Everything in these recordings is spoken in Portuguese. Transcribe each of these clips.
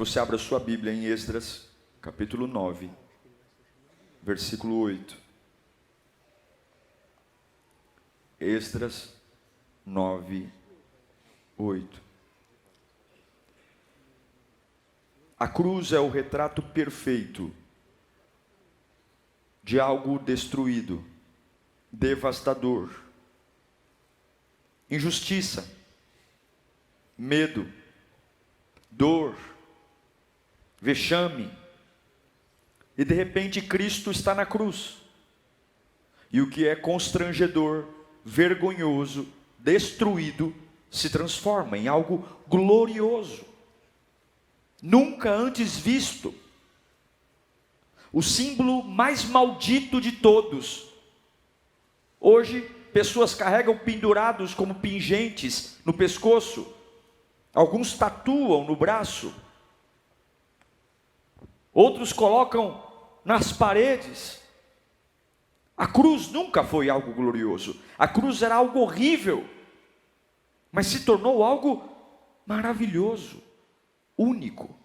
você abra sua Bíblia em Esdras, capítulo 9, versículo 8. Esdras 9, 8. A cruz é o retrato perfeito de algo destruído, devastador, injustiça, medo, dor, vexame, e de repente Cristo está na cruz, e o que é constrangedor, vergonhoso, destruído, se transforma em algo glorioso, nunca antes visto, o símbolo mais maldito de todos. Hoje, pessoas carregam pendurados como pingentes no pescoço, alguns tatuam no braço, outros colocam nas paredes. A cruz nunca foi algo glorioso, a cruz era algo horrível, mas se tornou algo maravilhoso, único.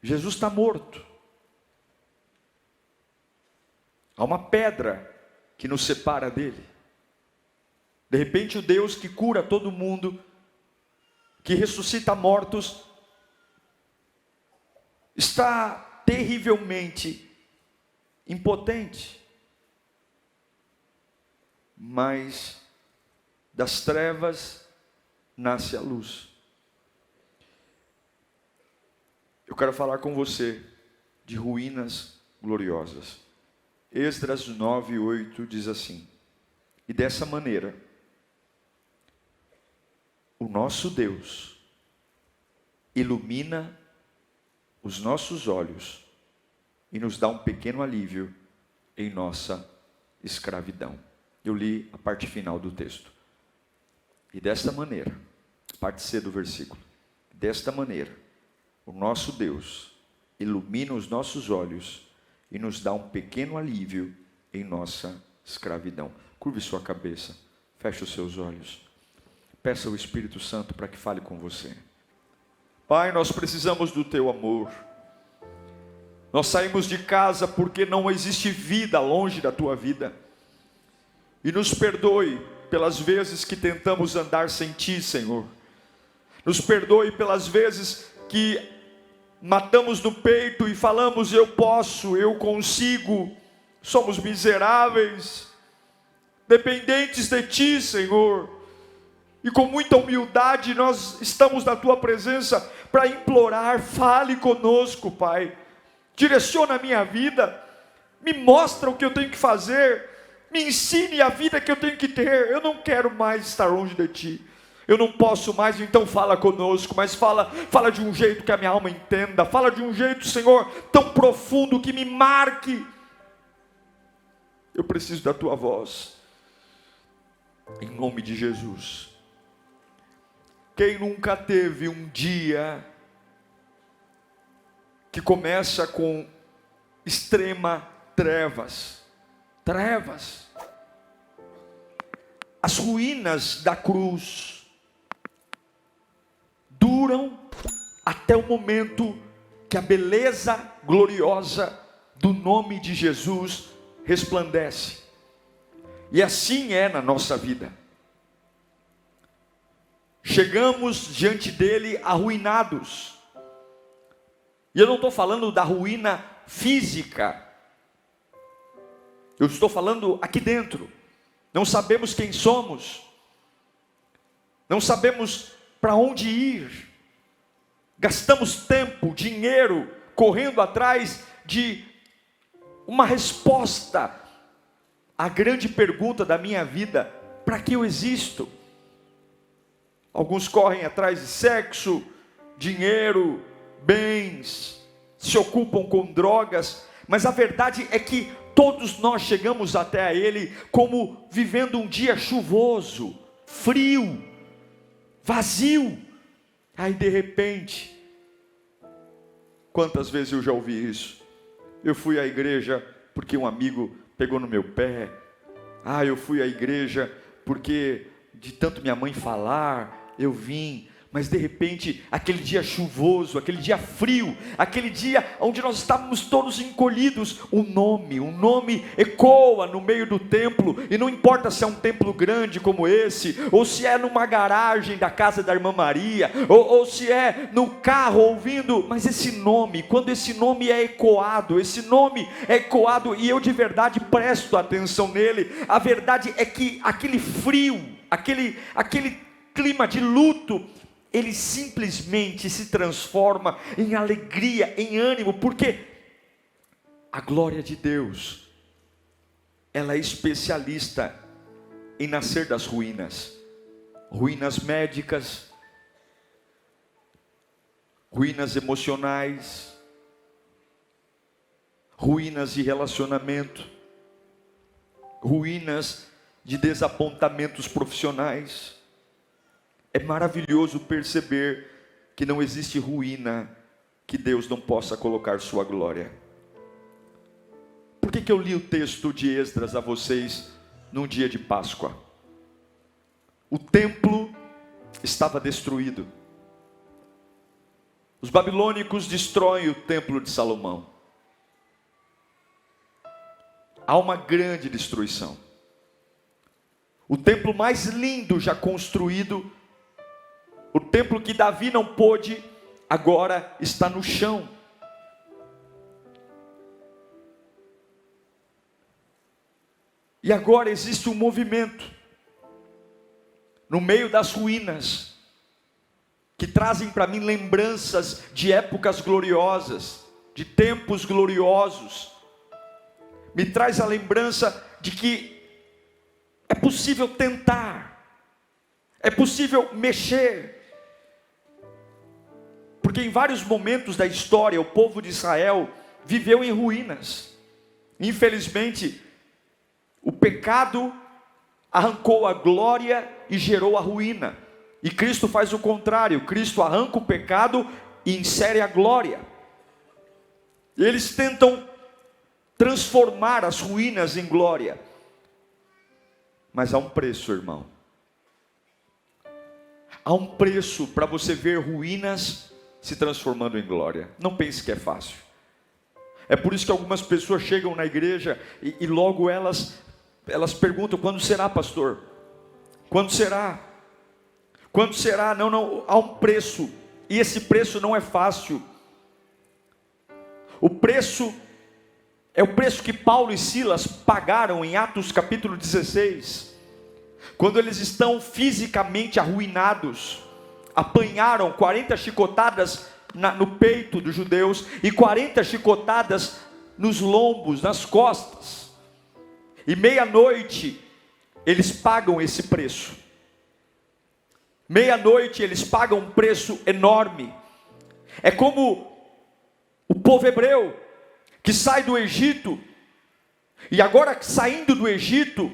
Jesus está morto. Há uma pedra que nos separa dele. De repente o Deus que cura todo mundo, que ressuscita mortos, está terrivelmente impotente. Mas das trevas nasce a luz. Eu quero falar com você de ruínas gloriosas. Esdras 9, 8 diz assim: e dessa maneira, o nosso Deus ilumina os nossos olhos e nos dá um pequeno alívio em nossa escravidão. Eu li a parte final do texto. E desta maneira, parte C do versículo, desta maneira, o nosso Deus ilumina os nossos olhos e nos dá um pequeno alívio em nossa escravidão. Curve sua cabeça, feche os seus olhos. Peça ao Espírito Santo para que fale com você. Pai, nós precisamos do teu amor. Nós saímos de casa porque não existe vida longe da tua vida. E nos perdoe pelas vezes que tentamos andar sem ti, Senhor. Nos perdoe pelas vezes que matamos no peito e falamos: eu posso, eu consigo. Somos miseráveis, dependentes de ti, Senhor. E com muita humildade nós estamos na tua presença para implorar: fale conosco, Pai. Direciona a minha vida, me mostra o que eu tenho que fazer, me ensine a vida que eu tenho que ter. Eu não quero mais estar longe de ti. Eu não posso mais, então fala conosco, mas fala de um jeito que a minha alma entenda, fala de um jeito, Senhor, tão profundo que me marque. Eu preciso da tua voz, em nome de Jesus. Quem nunca teve um dia que começa com extrema trevas? As ruínas da cruz duram até o momento que a beleza gloriosa do nome de Jesus resplandece. E assim é na nossa vida. Chegamos diante dele arruinados. E eu não estou falando da ruína física. Eu estou falando aqui dentro. Não sabemos quem somos. Não sabemos para onde ir. Gastamos tempo, dinheiro, correndo atrás de uma resposta à grande pergunta da minha vida: para que eu existo? Alguns correm atrás de sexo, dinheiro, bens, se ocupam com drogas, mas a verdade é que todos nós chegamos até Ele como vivendo um dia chuvoso, frio, vazio. Aí de repente, quantas vezes eu já ouvi isso? Eu fui à igreja porque um amigo pegou no meu pé. Eu fui à igreja porque de tanto minha mãe falar, eu vim. Mas de repente, aquele dia chuvoso, aquele dia frio, aquele dia onde nós estávamos todos encolhidos, um nome ecoa no meio do templo, e não importa se é um templo grande como esse, ou se é numa garagem da casa da irmã Maria, ou se é no carro ouvindo, mas esse nome, quando esse nome é ecoado, e eu de verdade presto atenção nele, a verdade é que aquele frio, aquele clima de luto, ele simplesmente se transforma em alegria, em ânimo, porque a glória de Deus, ela é especialista em nascer das ruínas, ruínas médicas, ruínas emocionais, ruínas de relacionamento, ruínas de desapontamentos profissionais. É maravilhoso perceber que não existe ruína que Deus não possa colocar sua glória. Por que eu li o texto de Esdras a vocês num dia de Páscoa? O templo estava destruído. Os babilônicos destroem o templo de Salomão. Há uma grande destruição. O templo mais lindo já construído, o templo que Davi não pôde, agora está no chão. E agora existe um movimento, no meio das ruínas, que trazem para mim lembranças de épocas gloriosas, de tempos gloriosos. Me traz a lembrança de que é possível tentar, é possível mexer, porque em vários momentos da história, o povo de Israel viveu em ruínas. Infelizmente, o pecado arrancou a glória e gerou a ruína. E Cristo faz o contrário, Cristo arranca o pecado e insere a glória. Eles tentam transformar as ruínas em glória. Mas há um preço, irmão. Há um preço para você ver ruínas se transformando em glória. Não pense que é fácil. É por isso que algumas pessoas chegam na igreja e logo elas perguntam: quando será, pastor? Quando será? Quando será? Não, há um preço. E esse preço não é fácil. O preço é o preço que Paulo e Silas pagaram em Atos capítulo 16. Quando eles estão fisicamente arruinados, apanharam 40 chicotadas no peito dos judeus e 40 chicotadas nos lombos, nas costas. E meia-noite eles pagam esse preço. Meia-noite eles pagam um preço enorme. É como o povo hebreu que sai do Egito, e agora saindo do Egito,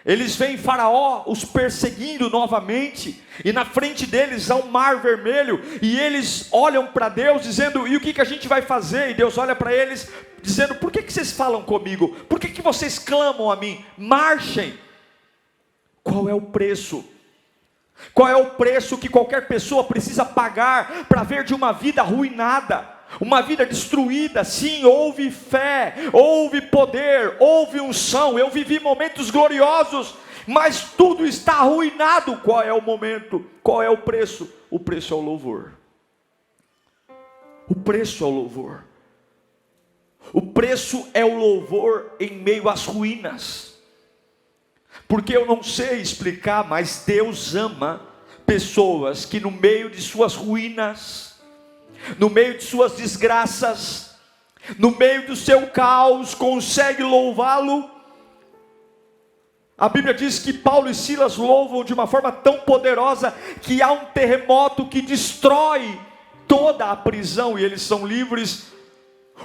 eles veem Faraó os perseguindo novamente, e na frente deles há um mar vermelho, e eles olham para Deus dizendo: e o que a gente vai fazer? E Deus olha para eles dizendo: por que vocês falam comigo? Por que vocês clamam a mim? Marchem. Qual é o preço? Qual é o preço que qualquer pessoa precisa pagar para ver de uma vida arruinada, uma vida destruída? Sim, houve fé, houve poder, houve unção, eu vivi momentos gloriosos, mas tudo está arruinado. Qual é o momento? Qual é o preço? O preço é o louvor. O preço é o louvor. O preço é o louvor em meio às ruínas. Porque eu não sei explicar, mas Deus ama pessoas que no meio de suas ruínas, no meio de suas desgraças, no meio do seu caos, consegue louvá-lo. A Bíblia diz que Paulo e Silas louvam de uma forma tão poderosa que há um terremoto que destrói toda a prisão e eles são livres.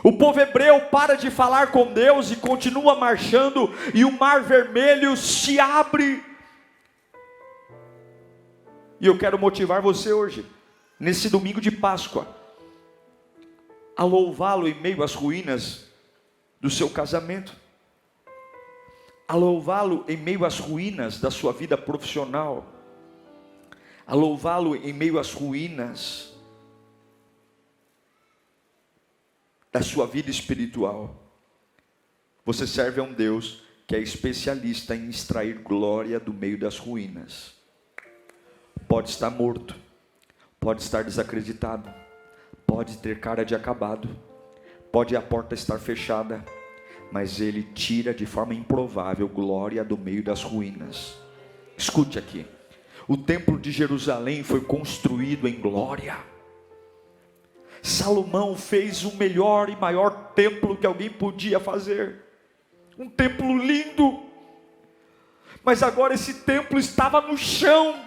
O povo hebreu para de falar com Deus e continua marchando, e o mar vermelho se abre. E eu quero motivar você hoje, nesse domingo de Páscoa, a louvá-lo em meio às ruínas do seu casamento, a louvá-lo em meio às ruínas da sua vida profissional, a louvá-lo em meio às ruínas da sua vida espiritual. Você serve a um Deus que é especialista em extrair glória do meio das ruínas. Pode estar morto, pode estar desacreditado, pode ter cara de acabado, pode a porta estar fechada, mas Ele tira de forma improvável glória do meio das ruínas. Escute aqui, o templo de Jerusalém foi construído em glória. Salomão fez o melhor e maior templo que alguém podia fazer, um templo lindo, mas agora esse templo estava no chão.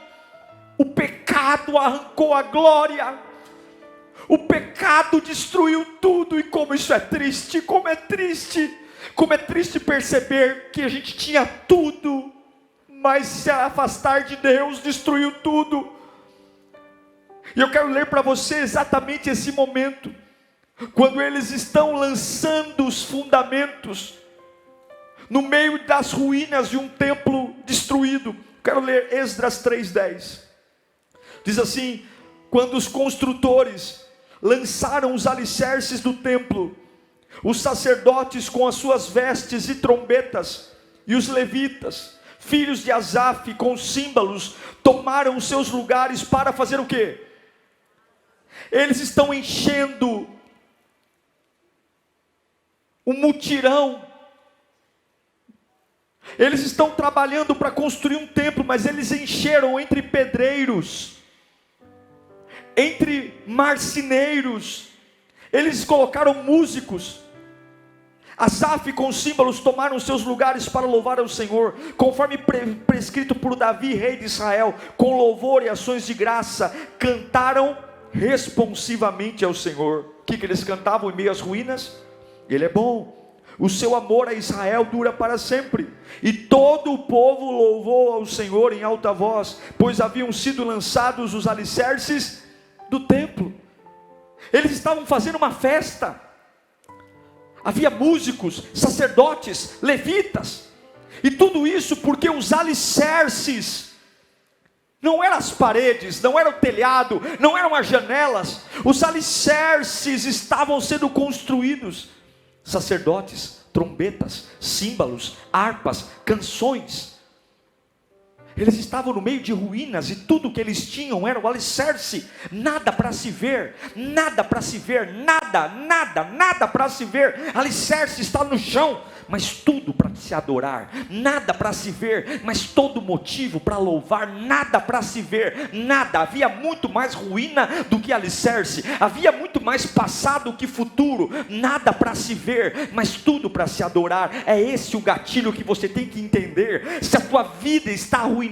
O pecado arrancou a glória, o pecado destruiu tudo. E como isso é triste, como é triste perceber que a gente tinha tudo, mas se afastar de Deus destruiu tudo. E eu quero ler para você exatamente esse momento, quando eles estão lançando os fundamentos, no meio das ruínas de um templo destruído. Quero ler Esdras 3:10, diz assim: quando os construtores lançaram os alicerces do templo, os sacerdotes com as suas vestes e trombetas, e os levitas, filhos de Asaf, com símbolos, tomaram os seus lugares para fazer o quê? Eles estão enchendo um mutirão. Eles estão trabalhando para construir um templo, mas eles encheram entre pedreiros, entre marceneiros, eles colocaram músicos. Asaf com símbolos tomaram seus lugares para louvar ao Senhor, conforme prescrito por Davi, rei de Israel, com louvor e ações de graça, cantaram responsivamente ao Senhor. O que eles cantavam em meio às ruínas? Ele é bom, o seu amor a Israel dura para sempre. E todo o povo louvou ao Senhor em alta voz, pois haviam sido lançados os alicerces do templo. Eles estavam fazendo uma festa, havia músicos, sacerdotes, levitas, e tudo isso porque os alicerces, não eram as paredes, não era o telhado, não eram as janelas, os alicerces estavam sendo construídos. Sacerdotes, trombetas, símbolos, harpas, canções. Eles estavam no meio de ruínas e tudo que eles tinham era o alicerce. Nada para se ver, nada para se ver, nada para se ver. Alicerce está no chão, mas tudo para se adorar. Nada para se ver, mas todo motivo para louvar. Nada para se ver, nada. Havia muito mais ruína do que alicerce. Havia muito mais passado do que futuro. Nada para se ver, mas tudo para se adorar. É esse o gatilho que você tem que entender. Se a tua vida está arruinada,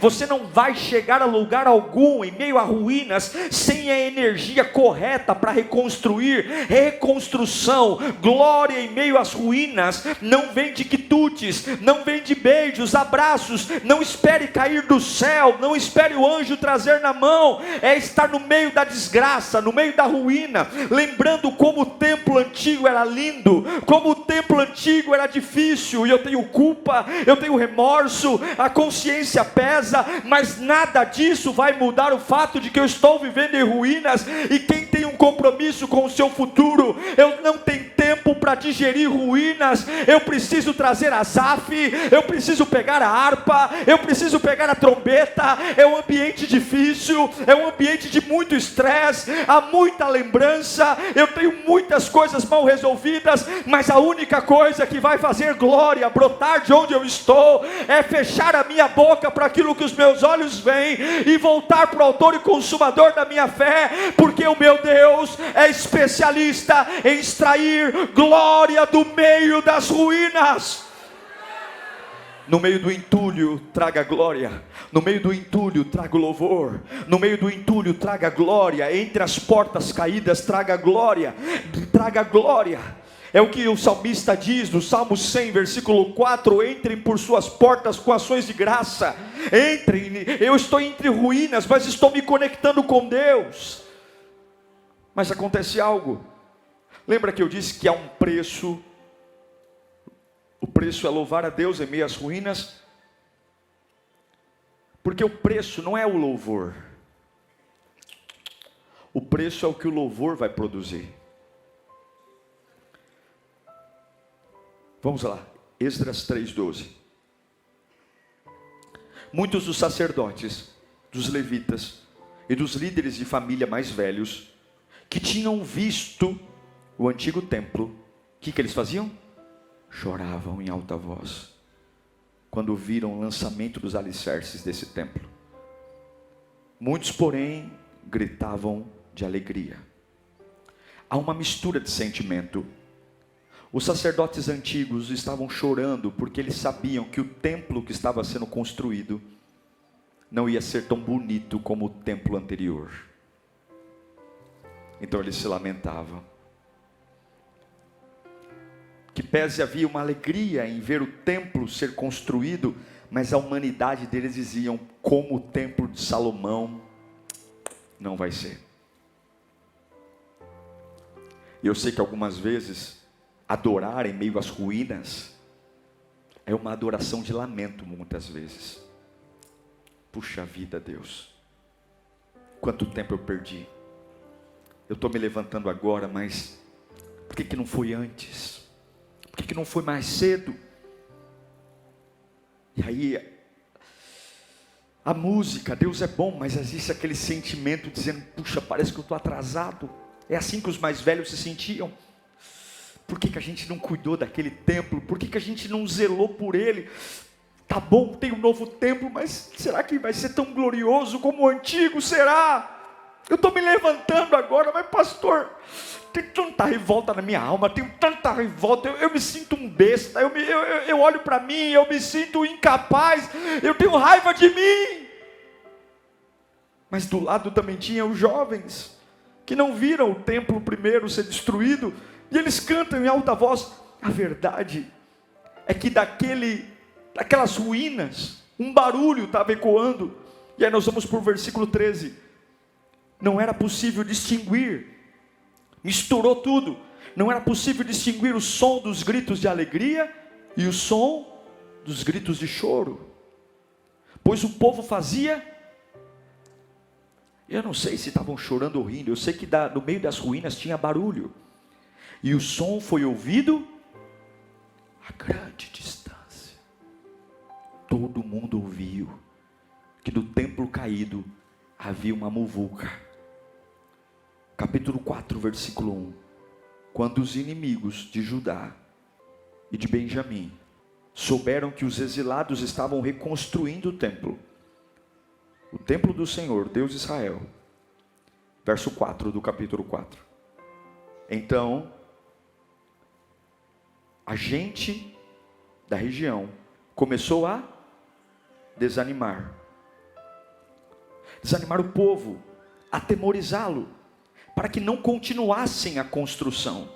você não vai chegar a lugar algum em meio a ruínas sem a energia correta para reconstruir. Reconstrução, glória em meio às ruínas não vem de quitutes, não vem de beijos, abraços. Não espere cair do céu, não espere o anjo trazer na mão. É estar no meio da desgraça, no meio da ruína, lembrando como o templo antigo era lindo, como o templo antigo era difícil. E eu tenho culpa, eu tenho remorso, a consciência pesa, mas nada disso vai mudar o fato de que eu estou vivendo em ruínas. E quem tem um compromisso com o seu futuro, eu não tenho tempo para digerir ruínas. Eu preciso trazer Asaf, eu preciso pegar a harpa, eu preciso pegar a trombeta. É um ambiente difícil, é um ambiente de muito estresse, há muita lembrança, eu tenho muitas coisas mal resolvidas, mas a única coisa que vai fazer glória brotar de onde eu estou é fechar a minha boca para aquilo que os meus olhos veem e voltar para o autor e consumador da minha fé, porque o meu Deus é especialista em extrair glória do meio das ruínas. No meio do entulho traga glória, no meio do entulho traga louvor, no meio do entulho traga glória, entre as portas caídas traga glória, traga glória. É o que o salmista diz no Salmo 100, versículo 4: entrem por suas portas com ações de graça. Entrem, eu estou entre ruínas, mas estou me conectando com Deus. Mas acontece algo. Lembra que eu disse que há um preço? O preço é louvar a Deus em meio às ruínas. Porque o preço não é o louvor. O preço é o que o louvor vai produzir. Vamos lá, Esdras 3:12. Muitos dos sacerdotes, dos levitas e dos líderes de família mais velhos, que tinham visto o antigo templo, o que eles faziam? Choravam em alta voz, quando viram o lançamento dos alicerces desse templo. Muitos, porém, gritavam de alegria. Há uma mistura de sentimento. Os sacerdotes antigos estavam chorando porque eles sabiam que o templo que estava sendo construído não ia ser tão bonito como o templo anterior. Então eles se lamentavam. Que pese havia uma alegria em ver o templo ser construído, mas a humanidade deles diziam: como o templo de Salomão não vai ser. E eu sei que algumas vezes adorar em meio às ruínas é uma adoração de lamento, muitas vezes. Puxa vida, Deus, quanto tempo eu perdi. Eu estou me levantando agora, mas por que não foi antes? Por que não foi mais cedo? E aí, a música, Deus é bom, mas existe aquele sentimento dizendo: puxa, parece que eu estou atrasado. É assim que os mais velhos se sentiam. Por que a gente não cuidou daquele templo? Por que a gente não zelou por ele? Tá bom, tem um novo templo, mas será que vai ser tão glorioso como o antigo? Será? Eu estou me levantando agora, mas pastor, tem tanta revolta na minha alma, tenho tanta revolta, eu me sinto um besta, eu olho para mim, eu me sinto incapaz, eu tenho raiva de mim. Mas do lado também tinha os jovens, que não viram o templo primeiro ser destruído, e eles cantam em alta voz. A verdade é que daquelas ruínas, um barulho estava ecoando. E aí nós vamos para o versículo 13. Não era possível distinguir, misturou tudo. Não era possível distinguir o som dos gritos de alegria e o som dos gritos de choro. Pois o povo fazia... Eu não sei se estavam chorando ou rindo. Eu sei que no meio das ruínas tinha barulho. E o som foi ouvido a grande distância. Todo mundo ouviu que do templo caído havia uma muvuca. Capítulo 4, versículo 1. Quando os inimigos de Judá e de Benjamim souberam que os exilados estavam reconstruindo o templo do Senhor, Deus de Israel. Verso 4 do capítulo 4. Então, a gente da região começou a desanimar o povo, atemorizá-lo, para que não continuassem a construção.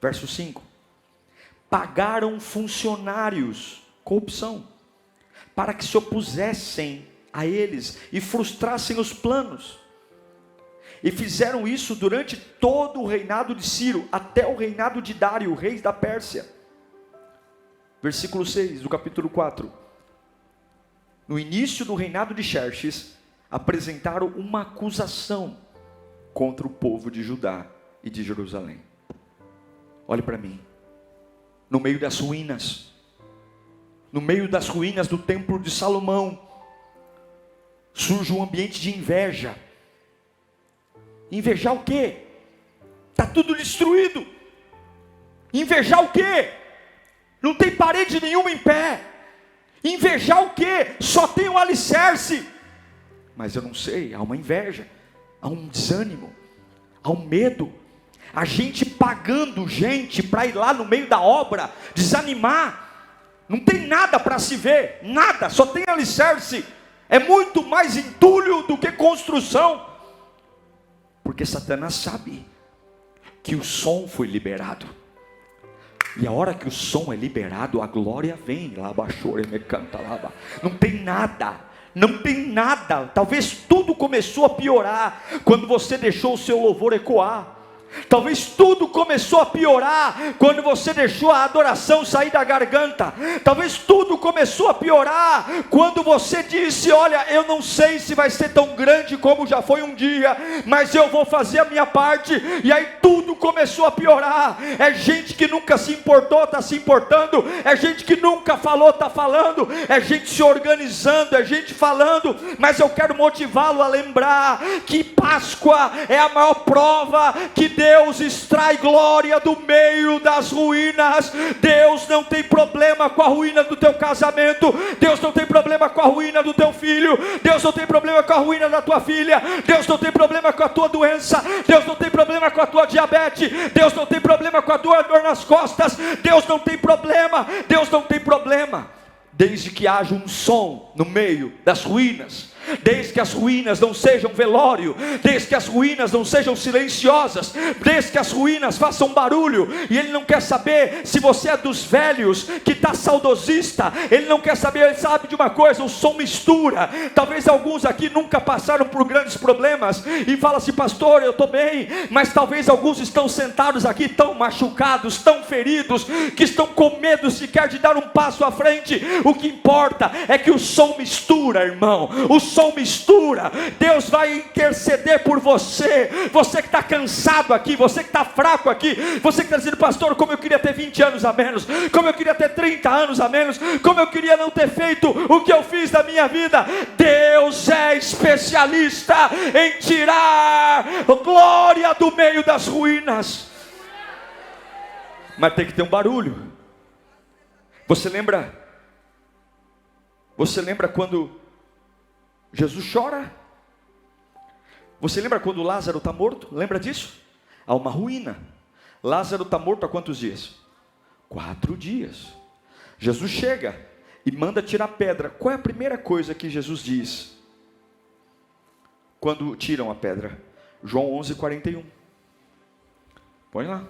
Verso 5. Pagaram funcionários, corrupção, para que se opusessem a eles e frustrassem os planos. E fizeram isso durante todo o reinado de Ciro, até o reinado de Dário, rei da Pérsia. Versículo 6 do capítulo 4. No início do reinado de Xerxes, apresentaram uma acusação contra o povo de Judá e de Jerusalém. Olhe para mim. No meio das ruínas do templo de Salomão, surge um ambiente de inveja. Invejar o quê? Está tudo destruído. Invejar o quê? Não tem parede nenhuma em pé. Invejar o quê? Só tem um alicerce. Mas eu não sei, há uma inveja, há um desânimo, há um medo. A gente pagando gente para ir lá no meio da obra, desanimar. Não tem nada para se ver, nada, só tem alicerce. É muito mais entulho do que construção. Porque Satanás sabe que o som foi liberado. E a hora que o som é liberado, a glória vem. Lá baixou, ele me canta lá. Não tem nada. Não tem nada. Talvez tudo começou a piorar quando você deixou o seu louvor ecoar. Talvez tudo começou a piorar quando você deixou a adoração sair da garganta. Talvez tudo começou a piorar quando você disse: olha, eu não sei se vai ser tão grande como já foi um dia, mas eu vou fazer a minha parte. E aí tudo começou a piorar. É gente que nunca se importou, está se importando. É gente que nunca falou, está falando. É gente se organizando, é gente falando. Mas eu quero motivá-lo a lembrar que Páscoa é a maior prova que Deus extrai glória do meio das ruínas. Deus não tem problema com a ruína do teu casamento. Deus não tem problema com a ruína do teu filho. Deus não tem problema com a ruína da tua filha. Deus não tem problema com a tua doença. Deus não tem problema com a tua diabetes. Deus não tem problema com a tua dor nas costas. Deus não tem problema. Deus não tem problema. Desde que haja um som no meio das ruínas, desde que as ruínas não sejam velório, desde que as ruínas não sejam silenciosas, desde que as ruínas façam barulho. E Ele não quer saber se você é dos velhos que está saudosista. Ele não quer saber, Ele sabe de uma coisa: o som mistura. Talvez alguns aqui nunca passaram por grandes problemas e falam assim: pastor, eu estou bem. Mas talvez alguns estão sentados aqui tão machucados, tão feridos, que estão com medo sequer de dar um passo à frente. O que importa é que o som mistura, irmão. O som mistura. Deus vai interceder por você. Você que está cansado aqui, você que está fraco aqui, você que está dizendo: pastor, como eu queria ter 20 anos a menos, como eu queria ter 30 anos a menos, como eu queria não ter feito o que eu fiz da minha vida. Deus é especialista em tirar glória do meio das ruínas. Mas tem que ter um barulho. Você lembra quando Jesus chora? Você lembra quando Lázaro está morto? Lembra disso? Há uma ruína. Lázaro está morto há quantos dias? 4 dias. Jesus chega e manda tirar pedra. Qual é a primeira coisa que Jesus diz quando tiram a pedra? João 11:41. Põe lá.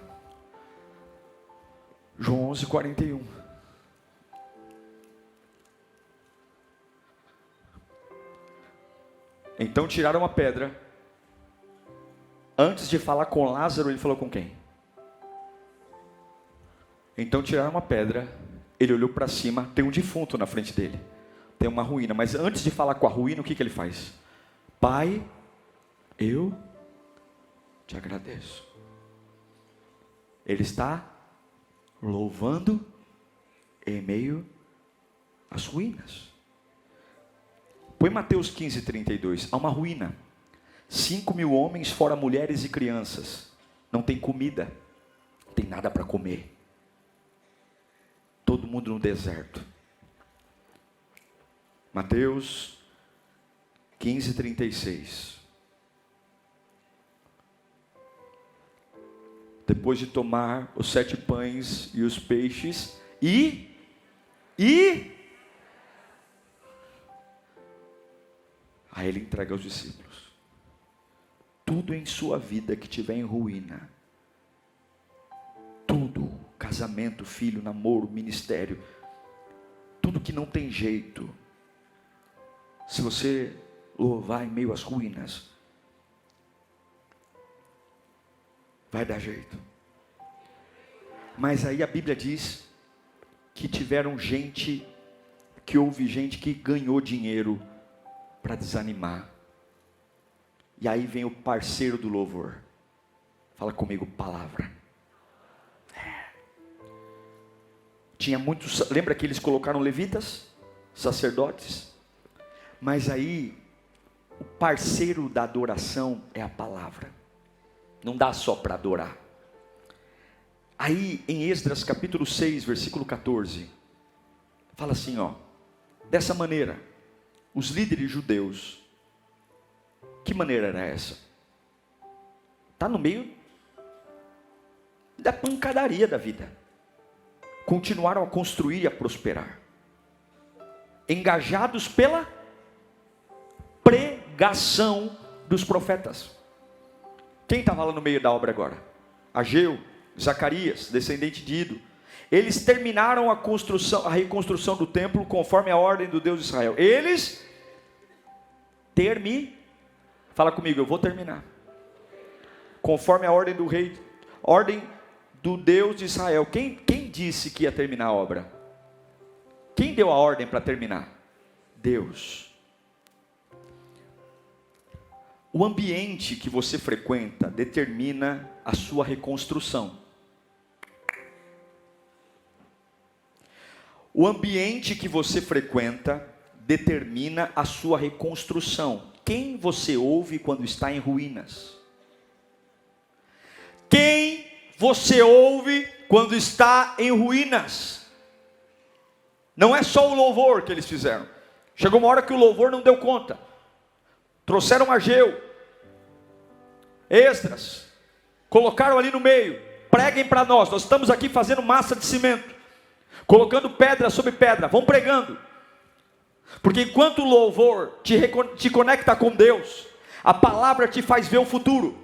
João 11:41. Então tiraram a pedra. Antes de falar com Lázaro, ele falou com quem? Então tiraram uma pedra. Ele olhou para cima. Tem um defunto na frente dele. Tem uma ruína. Mas antes de falar com a ruína, o que ele faz? Pai, eu te agradeço. Ele está louvando em meio às ruínas. Põe Mateus 15:32. Há uma ruína. 5.000 homens, fora mulheres e crianças. Não tem comida. Não tem nada para comer. Todo mundo no deserto. Mateus 15:36. Depois de tomar os 7 pães e os peixes e aí ele entrega aos discípulos. Tudo em sua vida que tiver em ruína, tudo, casamento, filho, namoro, ministério, tudo que não tem jeito, se você louvar em meio às ruínas, vai dar jeito. Mas aí a Bíblia diz que tiveram gente, que houve gente que ganhou dinheiro para desanimar. E aí vem o parceiro do louvor. Fala comigo, palavra. Tinha muitos, lembra que eles colocaram levitas, sacerdotes? Mas aí o parceiro da adoração é a palavra. Não dá só para adorar. Aí em Esdras capítulo 6, versículo 14, fala assim, ó: dessa maneira, os líderes judeus, que maneira era essa? Está no meio da pancadaria da vida. Continuaram a construir e a prosperar, engajados pela pregação dos profetas. Quem estava lá no meio da obra agora? Ageu, Zacarias, descendente de Ido. Eles terminaram a reconstrução do templo conforme a ordem do Deus de Israel. Eles fala comigo, eu vou terminar. conforme a ordem do rei, ordem do Deus de Israel. Quem disse que ia terminar a obra? Quem deu a ordem para terminar? Deus. O ambiente que você frequenta determina a sua reconstrução. O ambiente que você frequenta determina a sua reconstrução. Quem você ouve quando está em ruínas? Quem você ouve quando está em ruínas? Não é só o louvor que eles fizeram. Chegou uma hora que o louvor não deu conta. Trouxeram Ageu, Esdras, colocaram ali no meio. Preguem para nós estamos aqui fazendo massa de cimento, colocando pedra sobre pedra, vão pregando. Porque enquanto o louvor te conecta com Deus, a palavra te faz ver o futuro.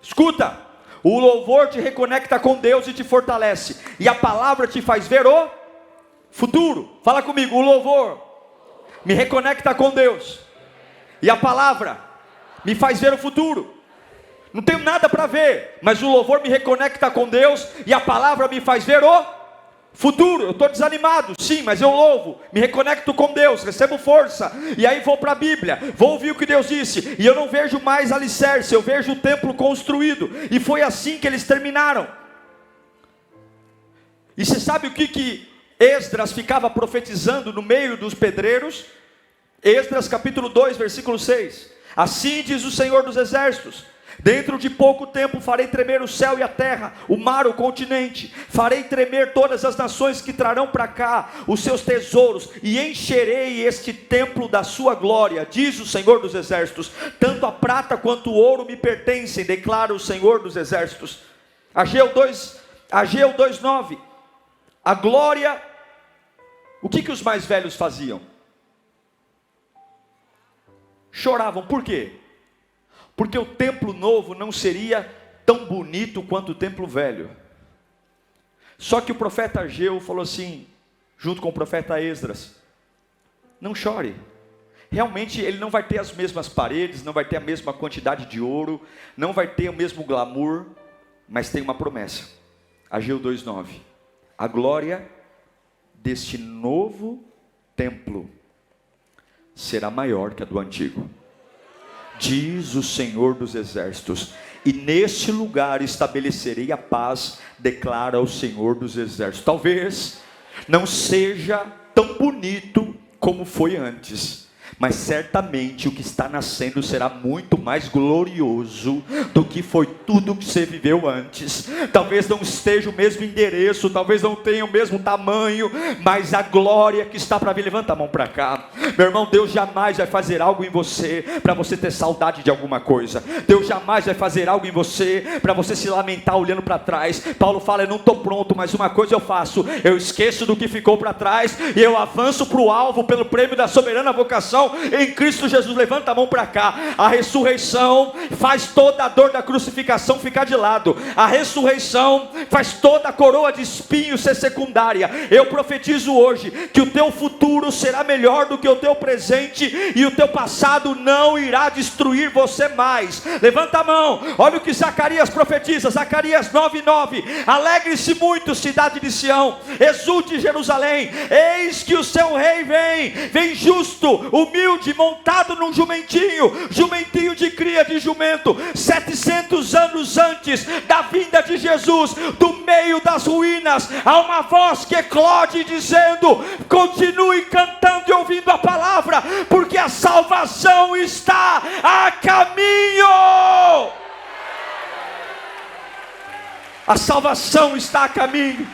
Escuta, o louvor te reconecta com Deus e te fortalece, e a palavra te faz ver o futuro. Fala comigo, o louvor me reconecta com Deus, e a palavra me faz ver o futuro. Não tenho nada para ver, mas o louvor me reconecta com Deus, e a palavra me faz ver o futuro. Eu estou desanimado, sim, mas eu louvo, me reconecto com Deus, recebo força, e aí vou para a Bíblia, vou ouvir o que Deus disse, e eu não vejo mais alicerce, eu vejo o templo construído. E foi assim que eles terminaram. E você sabe o que Esdras ficava profetizando no meio dos pedreiros? Esdras capítulo 2, versículo 6. Assim diz o Senhor dos Exércitos: dentro de pouco tempo farei tremer o céu e a terra, o mar, o continente. Farei tremer todas as nações que trarão para cá os seus tesouros, e encherei este templo da sua glória, diz o Senhor dos Exércitos. Tanto a prata quanto o ouro me pertencem, declara o Senhor dos Exércitos. Ageu 2:9. A glória. O que os mais velhos faziam? Choravam. Por quê? Porque o templo novo não seria tão bonito quanto o templo velho. Só que o profeta Ageu falou assim, junto com o profeta Esdras: não chore. Realmente ele não vai ter as mesmas paredes, não vai ter a mesma quantidade de ouro, não vai ter o mesmo glamour, mas tem uma promessa. Ageu 2:9. A glória deste novo templo será maior que a do antigo, diz o Senhor dos Exércitos, e neste lugar estabelecerei a paz, declara o Senhor dos Exércitos. Talvez não seja tão bonito como foi antes, mas certamente o que está nascendo será muito mais glorioso do que foi tudo que você viveu antes. Talvez não esteja o mesmo endereço, talvez não tenha o mesmo tamanho, mas a glória que está para vir. Levanta a mão para cá, meu irmão. Deus jamais vai fazer algo em você para você ter saudade de alguma coisa. Deus jamais vai fazer algo em você para você se lamentar olhando para trás. Paulo fala: eu não estou pronto, mas uma coisa eu faço, eu esqueço do que ficou para trás, e eu avanço para o alvo, pelo prêmio da soberana vocação em Cristo Jesus. Levanta a mão para cá. A ressurreição faz toda a dor da crucificação ficar de lado. A ressurreição faz toda a coroa de espinhos ser secundária. Eu profetizo hoje que o teu futuro será melhor do que o teu presente, e o teu passado não irá destruir você mais. Levanta a mão. Olha o que Zacarias profetiza, Zacarias 9:9. Alegre-se muito, cidade de Sião, exulte Jerusalém, eis que o seu rei vem justo, humilde, montado num jumentinho de cria de jumento. 700 anos antes da vinda de Jesus, do meio das ruínas há uma voz que eclode dizendo: continue cantando e ouvindo a palavra, porque a salvação está a caminho. A salvação está a caminho.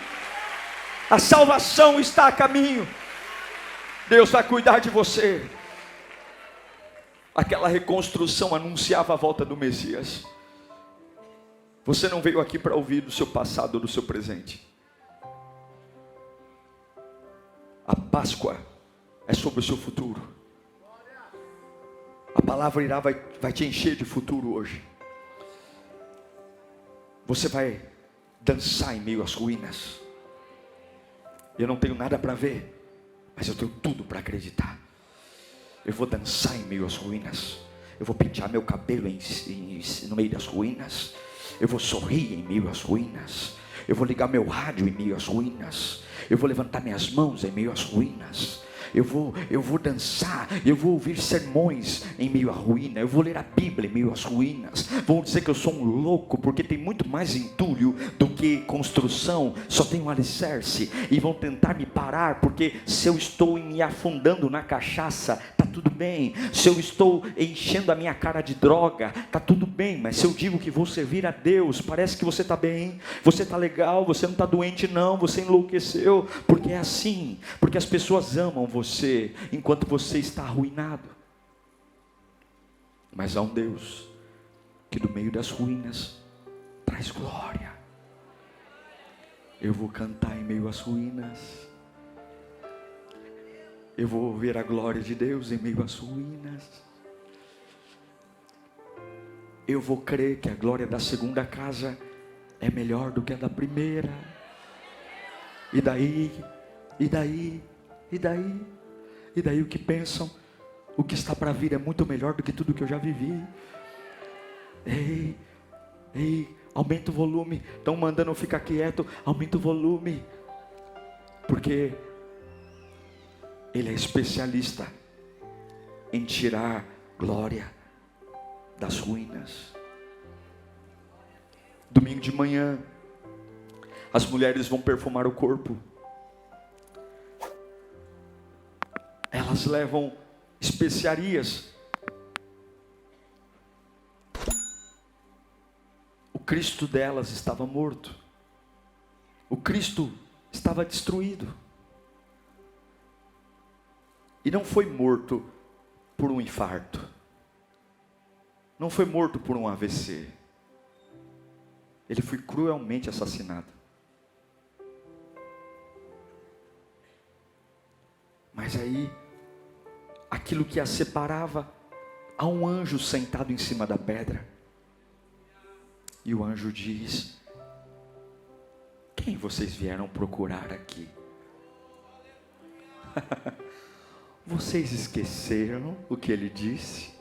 A salvação está a caminho. Deus vai cuidar de você. Aquela reconstrução anunciava a volta do Messias. Você não veio aqui para ouvir do seu passado ou do seu presente. A Páscoa é sobre o seu futuro. A palavra vai te encher de futuro hoje. Você vai dançar em meio às ruínas. Eu não tenho nada para ver, mas eu tenho tudo para acreditar. Eu vou dançar em meio às ruínas. Eu vou pentear meu cabelo no meio das ruínas. Eu vou sorrir em meio às ruínas. Eu vou ligar meu rádio em meio às ruínas. Eu vou levantar minhas mãos em meio às ruínas. Eu vou dançar, eu vou ouvir sermões em meio à ruína, eu vou ler a Bíblia em meio às ruínas. Vão dizer que eu sou um louco, porque tem muito mais entulho do que construção, só tem um alicerce. E vão tentar me parar, porque se eu estou me afundando na cachaça, está tudo bem. Se eu estou enchendo a minha cara de droga, está tudo bem. Mas se eu digo que vou servir a Deus, parece que você está bem, você está legal, você não está doente não, você enlouqueceu. Porque é assim, porque as pessoas amam você enquanto você está arruinado. Mas há um Deus que do meio das ruínas traz glória. Eu vou cantar em meio às ruínas. Eu vou ver a glória de Deus em meio às ruínas. Eu vou crer que a glória da segunda casa é melhor do que a da primeira. E daí o que pensam, o que está para vir é muito melhor do que tudo que eu já vivi. Ei, aumenta o volume. Estão mandando eu ficar quieto, aumenta o volume. Porque Ele é especialista em tirar glória das ruínas. Domingo de manhã, as mulheres vão perfumar o corpo. Elas levam especiarias. O Cristo delas estava morto. O Cristo estava destruído. E não foi morto por um infarto. Não foi morto por um AVC. Ele foi cruelmente assassinado. Mas aí, aquilo que a separava, há um anjo sentado em cima da pedra. E o anjo diz: quem vocês vieram procurar aqui? Vocês esqueceram o que ele disse?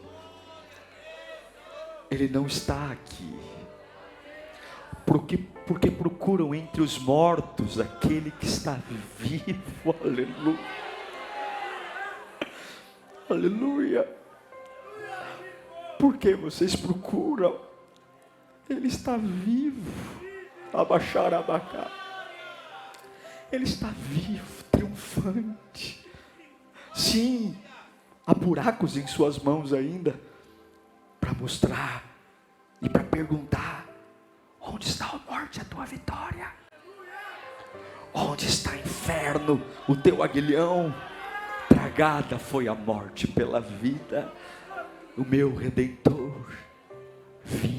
Ele não está aqui. Porque procuram entre os mortos aquele que está vivo. Aleluia. Aleluia. Por que vocês procuram? Ele está vivo. Abaixar, abacar. Ele está vivo, triunfante. Sim, há buracos em suas mãos ainda, para mostrar e para perguntar: onde está a morte, a tua vitória? Onde está, inferno, o teu aguilhão? Tragada foi a morte pela vida. O meu Redentor vive.